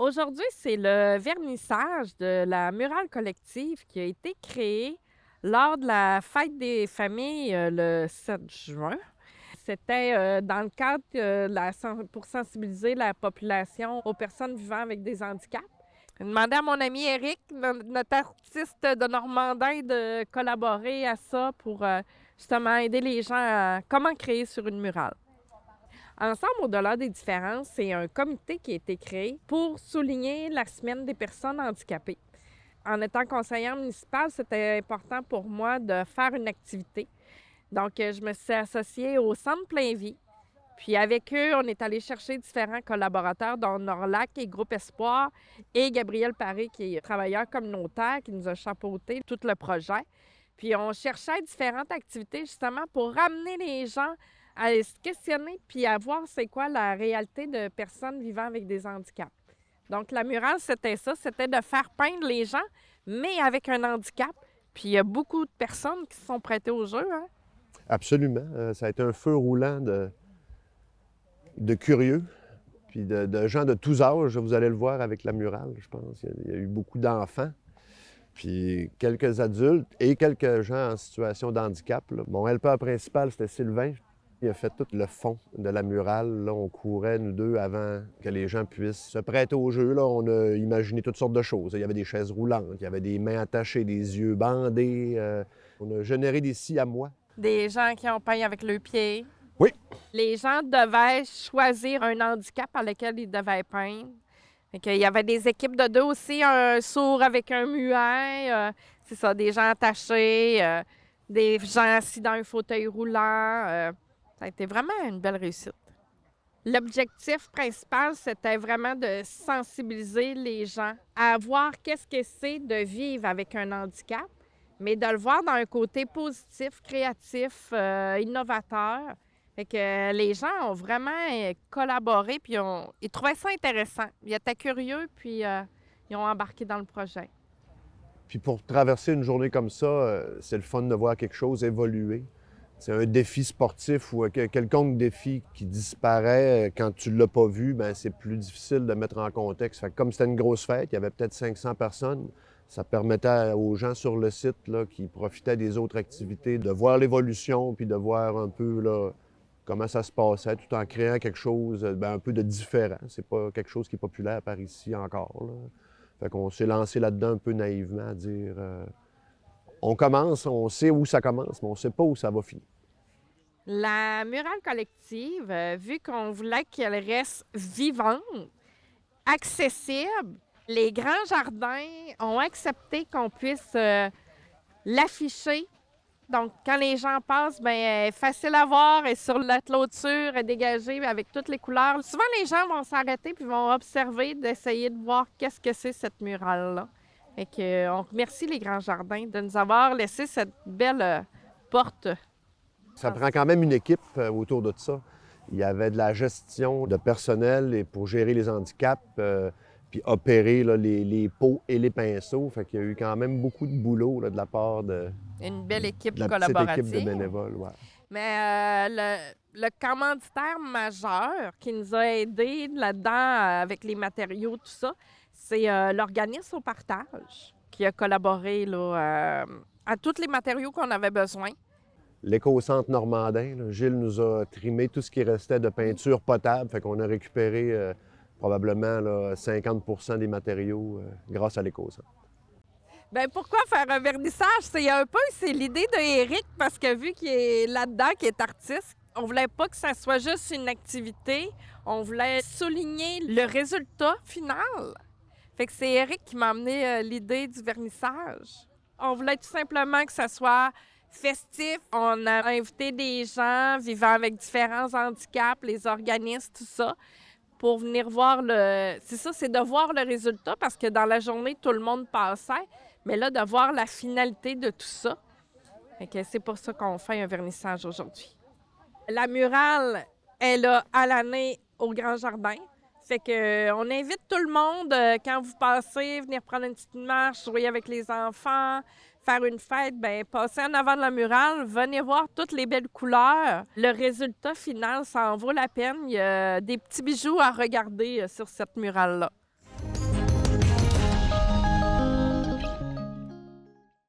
Aujourd'hui, c'est le vernissage de la murale collective qui a été créée lors de la fête des familles le 7 juin. C'était dans le cadre pour sensibiliser la population aux personnes vivant avec des handicaps. J'ai demandé à mon ami Éric, notre artiste de Normandin, de collaborer à ça pour justement aider les gens à comment créer sur une murale. Ensemble, au-delà des différences, c'est un comité qui a été créé pour souligner la semaine des personnes handicapées. En étant conseillère municipale, c'était important pour moi de faire une activité. Donc, je me suis associée au Centre Plainvie. Puis avec eux, on est allé chercher différents collaborateurs, dont Norlac et Groupe Espoir, et Gabriel Paré, qui est travailleur communautaire, qui nous a chapeauté tout le projet. Puis on cherchait différentes activités justement pour ramener les gens à se questionner puis à voir c'est quoi la réalité de personnes vivant avec des handicaps. Donc la murale, c'était ça, c'était de faire peindre les gens, mais avec un handicap. Puis il y a beaucoup de personnes qui se sont prêtées au jeu, hein? Absolument. Ça a été un feu roulant de curieux, puis de gens de tous âges. Vous allez le voir avec la murale, je pense. Il y a eu beaucoup d'enfants, puis quelques adultes et quelques gens en situation de handicap, là. Mon helper principal, c'était Sylvain. Il a fait tout le fond de la murale. Là, on courait, nous deux, avant que les gens puissent se prêter au jeu. Là, on a imaginé toutes sortes de choses. Il y avait des chaises roulantes, il y avait des mains attachées, des yeux bandés. On a généré des siamois. Des gens qui ont peint avec le pied. Oui. Les gens devaient choisir un handicap à lequel ils devaient peindre. Il y avait des équipes de deux aussi, un sourd avec un muet, c'est ça, des gens attachés, des gens assis dans un fauteuil roulant. Ça a été vraiment une belle réussite. L'objectif principal, c'était vraiment de sensibiliser les gens à voir qu'est-ce que c'est de vivre avec un handicap, mais de le voir dans un côté positif, créatif, innovateur. Fait que les gens ont vraiment collaboré, puis ils trouvaient ça intéressant. Ils étaient curieux, puis ils ont embarqué dans le projet. Puis pour traverser une journée comme ça, c'est le fun de voir quelque chose évoluer. C'est un défi sportif ou quelconque défi qui disparaît quand tu ne l'as pas vu, bien, c'est plus difficile de mettre en contexte. Fait que comme c'était une grosse fête, il y avait peut-être 500 personnes, ça permettait aux gens sur le site là, qui profitaient des autres activités de voir l'évolution puis de voir un peu là, comment ça se passait tout en créant quelque chose un peu de différent. C'est pas quelque chose qui est populaire par ici encore, là. Fait qu'on s'est lancé là-dedans un peu naïvement à dire on commence, on sait où ça commence, mais on ne sait pas où ça va finir. La murale collective, vu qu'on voulait qu'elle reste vivante, accessible, les grands jardins ont accepté qu'on puisse l'afficher. Donc, quand les gens passent, bien, facile à voir, et sur la clôture, est dégagée avec toutes les couleurs. Souvent, les gens vont s'arrêter puis vont observer, d'essayer de voir qu'est-ce que c'est cette murale-là. Fait que, on remercie les Grands Jardins de nous avoir laissé cette belle porte. Ça prend quand même une équipe autour de ça. Il y avait de la gestion de personnel et pour gérer les handicaps, puis opérer là, les pots et les pinceaux. Fait qu'il y a eu quand même beaucoup de boulot là, de la part de Une belle équipe la petite collaborative. équipe de bénévoles. Ouais. Mais le commanditaire majeur qui nous a aidés là-dedans avec les matériaux, tout ça, c'est l'organisme au partage qui a collaboré là, à tous les matériaux qu'on avait besoin. L'éco-centre normandin, là, Gilles nous a trimé tout ce qui restait de peinture potable. Fait qu'on a récupéré probablement là, 50 des matériaux grâce à l'éco-centre. Bien, pourquoi faire un vernissage? C'est l'idée de Éric, parce que vu qu'il est là-dedans, qu'il est artiste, on voulait pas que ça soit juste une activité, on voulait souligner le résultat final. Fait que c'est Éric qui m'a amené l'idée du vernissage. On voulait tout simplement que ça soit festif. On a invité des gens vivant avec différents handicaps, les organismes, tout ça, pour venir voir c'est ça, c'est de voir le résultat, parce que dans la journée, tout le monde passait, mais là, de voir la finalité de tout ça. Fait que c'est pour ça qu'on fait un vernissage aujourd'hui. La murale est là à l'année au Grand Jardin. Fait que on invite tout le monde, quand vous passez, venir prendre une petite marche, jouer avec les enfants, faire une fête, bien, passer en avant de la murale, venez voir toutes les belles couleurs. Le résultat final, ça en vaut la peine. Il y a des petits bijoux à regarder sur cette murale-là.